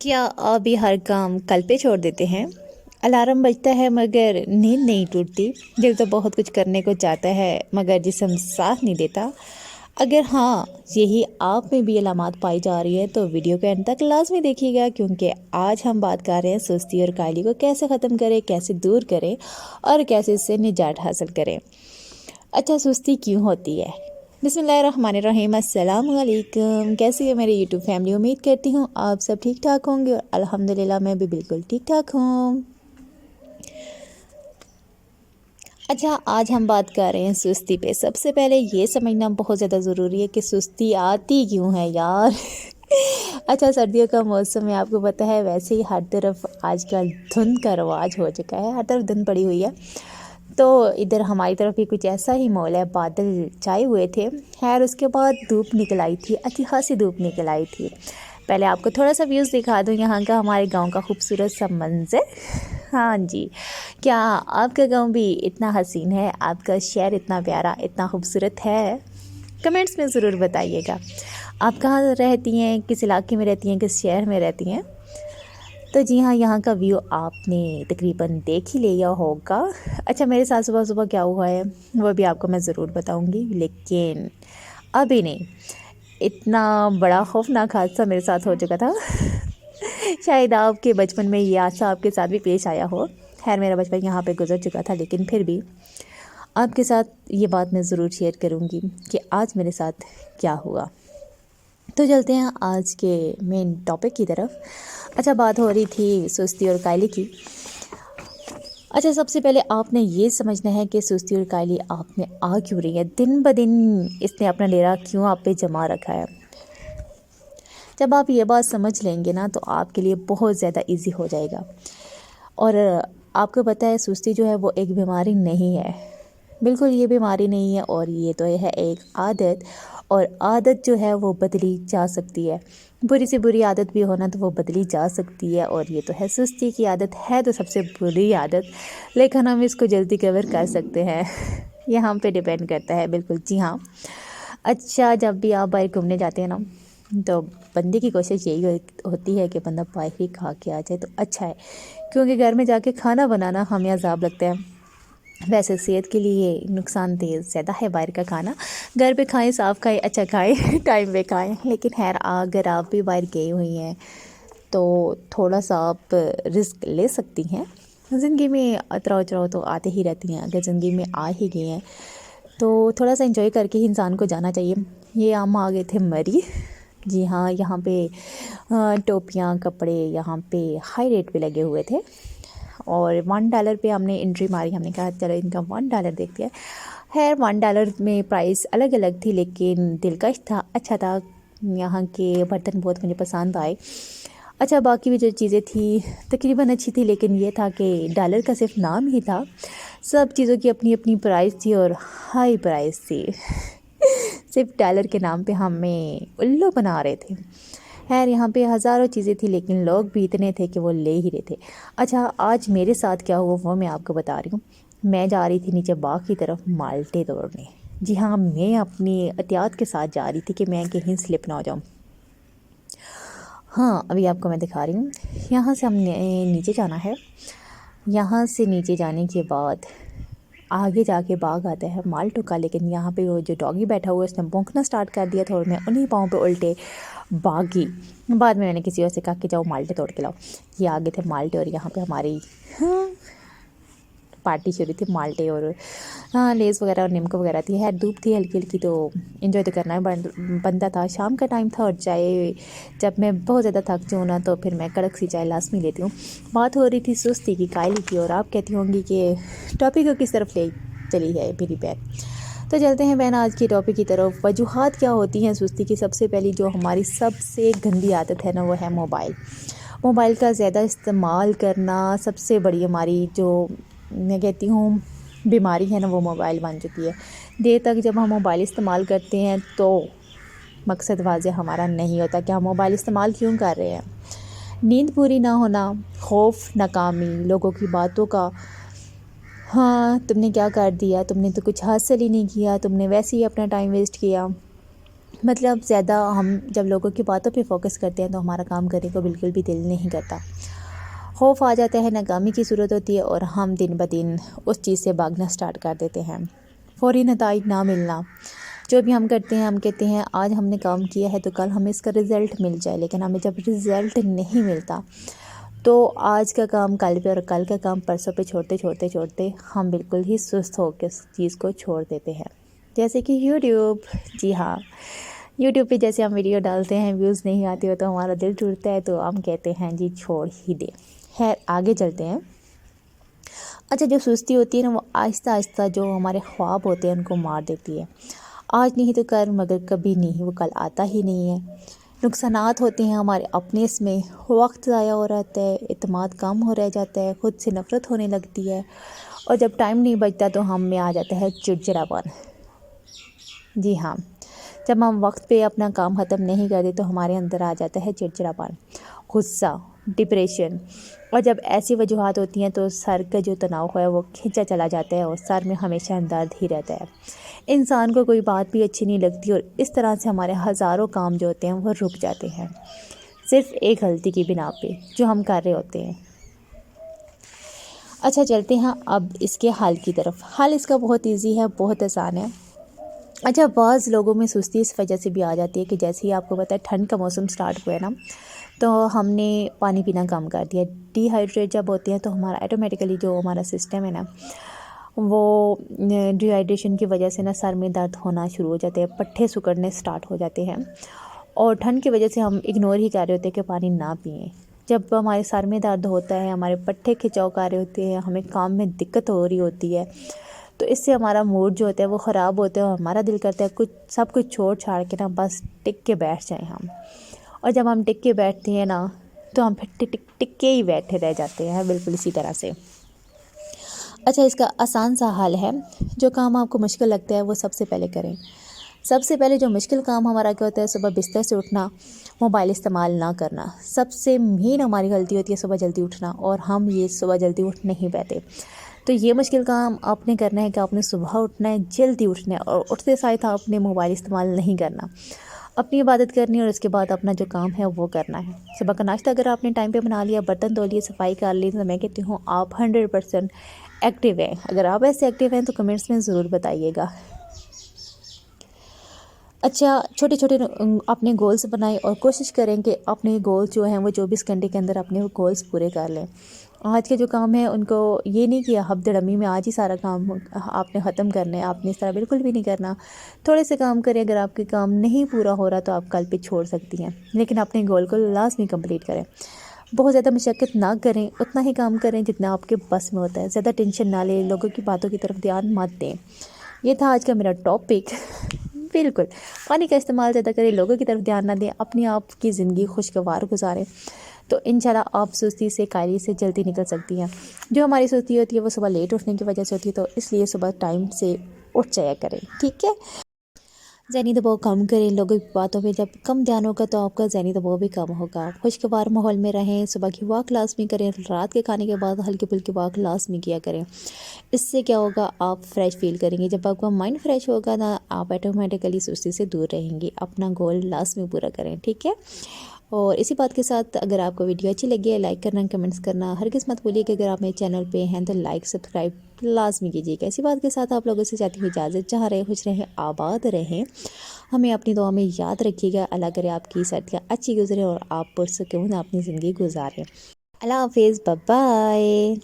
क्या आप भी हर काम कल पे छोड़ देते हैं? अलार्म बजता है मगर नींद नहीं टूटती। दिल तो बहुत कुछ करने को चाहता है मगर जिस्म साथ नहीं देता। अगर हाँ, यही आप में भी अलामात पाई जा रही है तो वीडियो के अंत तक लाजमी देखिएगा, क्योंकि आज हम बात कर रहे हैं सुस्ती और कायली को कैसे ख़त्म करें, कैसे दूर करें और कैसे इससे निजात हासिल करें। अच्छा, सुस्ती क्यों होती है? बिस्मिल्लाहिर्रहमानिर्रहीम। अस्सलाम वालेकुम। कैसी है मेरी यूट्यूब फैमिली? उम्मीद करती हूँ आप सब ठीक ठाक होंगे और अल्हम्दुलिल्लाह मैं भी बिल्कुल ठीक ठाक हूँ। अच्छा, आज हम बात कर रहे हैं सुस्ती पे। सबसे पहले ये समझना बहुत ज़्यादा ज़रूरी है कि सुस्ती आती क्यों है यार। अच्छा, सर्दियों का मौसम है, आपको पता है, वैसे ही हर तरफ आजकल धुंध का रवाज हो चुका है, हर तरफ धुंध पड़ी हुई है। तो इधर हमारी तरफ भी कुछ ऐसा ही माहौल है, बादल छाए हुए थे। खैर उसके बाद धूप निकल आई थी, अच्छी खासी धूप निकल आई थी। पहले आपको थोड़ा सा व्यूज़ दिखा दूँ यहाँ का, हमारे गांव का खूबसूरत सा मंज़र। हाँ जी, क्या आपका गांव भी इतना हसीन है? आपका शहर इतना प्यारा, इतना खूबसूरत है? कमेंट्स में ज़रूर बताइएगा। आप कहाँ रहती हैं, किस इलाके में रहती हैं, किस शहर में रहती हैं? तो जी हाँ, यहाँ का व्यू आपने तकरीबन देख ही लिया होगा। अच्छा, मेरे साथ सुबह सुबह क्या हुआ है वो भी आपको मैं ज़रूर बताऊँगी, लेकिन अभी नहीं। इतना बड़ा खौफनाक हादसा मेरे साथ हो चुका था। शायद आपके बचपन में ये हादसा आपके साथ भी पेश आया हो। खैर मेरा बचपन यहाँ पे गुजर चुका था, लेकिन फिर भी आपके साथ ये बात मैं ज़रूर शेयर करूँगी कि आज मेरे साथ क्या हुआ। तो चलते हैं आज के मेन टॉपिक की तरफ। अच्छा, बात हो रही थी सुस्ती और कायली की। अच्छा, सबसे पहले आपने ये समझना है कि सुस्ती और कायली आप में आ क्यों रही है, दिन ब दिन इसने अपना डेरा क्यों आप पे जमा रखा है। जब आप ये बात समझ लेंगे ना तो आपके लिए बहुत ज़्यादा इजी हो जाएगा। और आपको पता है सुस्ती जो है वो एक बीमारी नहीं है, बिल्कुल ये बीमारी नहीं है, और ये तो है एक आदत। और आदत जो है वो बदली जा सकती है, बुरी से बुरी आदत भी होना तो वो बदली जा सकती है। और ये तो है सुस्ती की आदत है तो सबसे बुरी आदत, लेकिन हम इसको जल्दी कवर कर सकते हैं। ये हम पे डिपेंड करता है, बिल्कुल जी हाँ। अच्छा, जब भी आप बाहर घूमने जाते हैं ना तो बंदे की कोशिश यही होती है कि बंदा बाहर ही खा के आ जाए तो अच्छा है, क्योंकि घर में जाके खाना बनाना हमें अजाब लगता है। वैसे सेहत के लिए नुकसानदेह ज़्यादा है बाहर का खाना। घर पे खाएं, साफ़ खाएं, अच्छा खाएं, टाइम पे खाएं। लेकिन खैर अगर आप भी बाहर गई हुई हैं तो थोड़ा सा आप रिस्क ले सकती हैं। ज़िंदगी में उतराव उतराव तो आते ही रहती हैं, अगर ज़िंदगी में आ ही गए हैं तो थोड़ा सा एंजॉय करके ही इंसान को जाना चाहिए। ये हम आ गए थे मरी। जी हाँ, यहाँ पे टोपियाँ, कपड़े यहाँ पे हाई रेट पे लगे हुए थे और $1 पे हमने एंट्री मारी। हमने कहा चलो इनका $1 देखते हैं। खैर $1 में प्राइस अलग अलग थी, लेकिन दिलकश था, अच्छा था। यहाँ के बर्तन बहुत मुझे पसंद आए। अच्छा, बाकी भी जो चीज़ें थी तकरीबन अच्छी थी, लेकिन ये था कि डॉलर का सिर्फ नाम ही था, सब चीज़ों की अपनी अपनी प्राइस थी और हाई प्राइस थी। सिर्फ डॉलर के नाम पे हमें उल्लू बना रहे थे। खैर यहाँ पे हज़ारों चीज़ें थी, लेकिन लोग भी इतने थे कि वो ले ही रहे थे। अच्छा, आज मेरे साथ क्या हुआ वो मैं आपको बता रही हूँ। मैं जा रही थी नीचे बाग की तरफ माल्टे तोड़ने। जी हाँ, मैं अपनी एहतियात के साथ जा रही थी कि मैं कहीं स्लिप ना हो जाऊँ। हाँ, अभी आपको मैं दिखा रही हूँ। यहाँ से हमने नीचे जाना है। यहाँ से नीचे जाने के बाद आगे जाके बाग आता है माल्टो का, लेकिन यहाँ पे वो जो डॉगी बैठा हुआ है उसने भौंकना स्टार्ट कर दिया था और मैं उन्हीं पाँव पे उल्टे भागी। बाद में मैंने किसी और से कहा कि जाओ माल्टे तोड़ के लाओ। ये आगे थे माल्टे और यहाँ पे हमारी पार्टी शुरू थी माल्टे और लेस वगैरह और निमको वगैरह थी। है धूप थी हल्की हल्की, तो इन्जॉय तो करना बनता था। शाम का टाइम था और चाय, जब मैं बहुत ज़्यादा थक जाऊँ ना तो फिर मैं कड़क सी चाय लाजमी लेती हूँ। बात हो रही थी सुस्ती की, कायली की, और आप कहती होंगी कि टॉपिक को किस तरफ ले चली है मेरी बहन। तो चलते हैं बहन आज की टॉपिक की तरफ। वजूहात क्या होती हैं सुस्ती की? सबसे पहली जो हमारी सबसे गंदी आदत है ना वो है मोबाइल। मोबाइल का ज़्यादा इस्तेमाल करना सबसे बड़ी हमारी जो मैं कहती हूँ बीमारी है ना वो मोबाइल बन चुकी है। देर तक जब हम मोबाइल इस्तेमाल करते हैं तो मकसद वाज़ेह हमारा नहीं होता कि हम मोबाइल इस्तेमाल क्यों कर रहे हैं। नींद पूरी ना होना, खौफ, नाकामी, लोगों की बातों का, हाँ तुमने क्या कर दिया, तुमने तो कुछ हासिल ही नहीं किया, तुमने वैसे ही अपना टाइम वेस्ट किया, مطلب زیادہ ہم جب لوگوں کی باتوں پہ فوکس کرتے ہیں تو ہمارا کام کرنے کو بالکل بھی دل نہیں کرتا، خوف آ جاتا ہے، ناکامی کی صورت ہوتی ہے اور ہم دن بدن اس چیز سے بھاگنا سٹارٹ کر دیتے ہیں۔ فوری نتائج نہ ملنا، جو بھی ہم کرتے ہیں ہم کہتے ہیں آج ہم نے کام کیا ہے تو کل ہمیں اس کا رزلٹ مل جائے، لیکن ہمیں جب رزلٹ نہیں ملتا تو آج کا کام کل پہ اور کل کا کام پرسوں پہ چھوڑتے ہم بالکل ہی سست ہو کے اس چیز کو چھوڑ دیتے ہیں۔ جیسے کہ یوٹیوب، جی ہاں، یوٹیوب پہ جیسے ہم ویڈیو ڈالتے ہیں ویوز نہیں آتی ہو تو ہمارا دل ٹوٹتا ہے، تو ہم کہتے ہیں جی چھوڑ ہی دیں۔ خیر آگے چلتے ہیں۔ اچھا، جو سستی ہوتی ہے نا وہ آہستہ آہستہ جو ہمارے خواب ہوتے ہیں ان کو مار دیتی ہے۔ آج نہیں تو کل، مگر کبھی نہیں، وہ کل آتا ہی نہیں ہے۔ نقصانات ہوتے ہیں ہمارے اپنے، اس میں وقت ضائع ہو رہتا ہے، اعتماد کم ہو رہ جاتا ہے، خود سے نفرت ہونے لگتی ہے، اور جب ٹائم نہیں بچتا تو ہم میں آ جاتا ہے چڑچڑاپن۔ جی ہاں، جب ہم وقت پہ اپنا کام ختم نہیں کرتے تو ہمارے اندر آ جاتا ہے چڑچڑاپن، غصہ، ڈپریشن، اور جب ایسی وجوہات ہوتی ہیں تو سر کا جو تناؤ ہے وہ کھنچا چلا جاتا ہے اور سر میں ہمیشہ درد ہی رہتا ہے۔ انسان کو کوئی بات بھی اچھی نہیں لگتی اور اس طرح سے ہمارے ہزاروں کام جو ہوتے ہیں وہ رک جاتے ہیں، صرف ایک غلطی کی بنا پہ جو ہم کر رہے ہوتے ہیں۔ اچھا چلتے ہیں اب اس کے حل کی طرف۔ حل اس کا بہت ایزی ہے، بہت آسان ہے۔ اچھا، بعض لوگوں میں سستی اس وجہ سے بھی آ جاتی ہے کہ جیسے ہی آپ کو پتہ ہے ٹھنڈ کا موسم سٹارٹ ہوا ہے نا، تو ہم نے پانی پینا کم کر دیا۔ ڈی ہائیڈریٹ جب ہوتے ہیں تو ہمارا آٹومیٹیکلی جو ہمارا سسٹم ہے نا وہ ڈی ہائیڈریشن کی وجہ سے نا سر میں درد ہونا شروع ہو جاتے ہیں، پٹھے سکڑنے سٹارٹ ہو جاتے ہیں، اور ٹھنڈ کی وجہ سے ہم اگنور ہی کر رہے ہوتے ہیں کہ پانی نہ پئیں۔ جب ہمارے سر میں درد ہوتا ہے، ہمارے پٹھے کھچاؤ کر رہے ہوتے ہیں، ہمیں کام میں دقت ہو رہی ہوتی ہے، تو اس سے ہمارا موڈ جو ہوتا ہے وہ خراب ہوتا ہے، اور ہمارا دل کرتا ہے سب کچھ چھوڑ چھاڑ کے نا بس ٹک کے بیٹھ جائیں ہم۔ اور جب ہم ٹک کے بیٹھتے ہیں نا تو ہم پھر ٹک کے ہی بیٹھے رہ جاتے ہیں، بالکل اسی طرح سے۔ اچھا، اس کا آسان سا حل ہے، جو کام آپ کو مشکل لگتا ہے وہ سب سے پہلے کریں۔ سب سے پہلے جو مشکل کام ہمارا کیا ہوتا ہے، صبح بستر سے اٹھنا، موبائل استعمال نہ کرنا۔ سب سے مین ہماری غلطی ہوتی ہے صبح جلدی اٹھنا، اور ہم یہ صبح جلدی اٹھ نہیں پاتے۔ تو یہ مشکل کام آپ نے کرنا ہے کہ آپ نے صبح اٹھنا ہے، جلدی اٹھنا ہے، اور اٹھتے ساتھ آپ نے موبائل استعمال نہیں کرنا، اپنی عبادت کرنی ہے، اور اس کے بعد اپنا جو کام ہے وہ کرنا ہے۔ صبح کا ناشتہ اگر آپ نے ٹائم پہ بنا لیا، برتن دھو لیے، صفائی کر لی، تو میں کہتی ہوں آپ 100% ایکٹیو ہیں۔ اگر آپ ایسے ایکٹیو ہیں تو کمنٹس میں ضرور بتائیے گا۔ اچھا، چھوٹے چھوٹے اپنے گولز بنائیں اور کوشش کریں کہ اپنے گولز جو ہیں وہ 24 گھنٹے کے اندر اپنے گولز پورے کر لیں۔ آج کے جو کام ہیں ان کو یہ نہیں کہ ہفتہ ڈمی میں آج ہی سارا کام آپ نے ختم کرنا ہے، آپ نے اس طرح بالکل بھی نہیں کرنا۔ تھوڑے سے کام کریں، اگر آپ کے کام نہیں پورا ہو رہا تو آپ کل پہ چھوڑ سکتی ہیں، لیکن اپنے گول کو لازمی کمپلیٹ کریں۔ بہت زیادہ مشقت نہ کریں، اتنا ہی کام کریں جتنا آپ کے بس میں ہوتا ہے، زیادہ ٹینشن نہ لیں، لوگوں کی باتوں کی طرف دھیان مت دیں۔ یہ تھا آج کا میرا ٹاپک۔ بالکل، پانی کا استعمال زیادہ کریں، لوگوں کی طرف دھیان نہ دیں، اپنی آپ کی زندگی خوشگوار گزاریں، تو انشاءاللہ آپ سستی سے، کائلی سے جلدی نکل سکتی ہیں۔ جو ہماری سستی ہوتی ہے وہ صبح لیٹ اٹھنے کی وجہ سے ہوتی ہے، تو اس لیے صبح ٹائم سے اٹھ جایا کریں، ٹھیک ہے؟ ذہنی دباؤ کم کریں، لوگوں کی باتوں پہ جب کم دھیان ہوگا تو آپ کا ذہنی دباؤ بھی کم ہوگا۔ خوشگوار ماحول میں رہیں، صبح کی واک لازمی کریں، رات کے کھانے کے بعد ہلکی پھلکی واک لازمی کیا کریں۔ اس سے کیا ہوگا، آپ فریش فیل کریں گے۔ جب آپ کا مائنڈ فریش ہوگا نا، آپ آٹومیٹیکلی سستی سے دور رہیں گے۔ اپنا گول لازمی پورا کریں، ٹھیک ہے؟ اور اسی بات کے ساتھ اگر آپ کو ویڈیو اچھی لگی ہے لائک کرنا، کمنٹس کرنا ہرگز مت بھولیے کہ اگر آپ میرے چینل پہ ہیں تو لائک سبسکرائب لازمی کیجیے گا۔ اسی بات کے ساتھ آپ لوگوں سے چاہتی ہوں اجازت، جہاں رہے خوش رہیں، آباد رہیں، ہمیں اپنی دعا میں یاد رکھیے گا۔ اللہ کرے آپ کی سردیاں اچھی گزرے اور آپ پرسکون اپنی زندگی گزاریں۔ اللہ حافظ، بائے بائے۔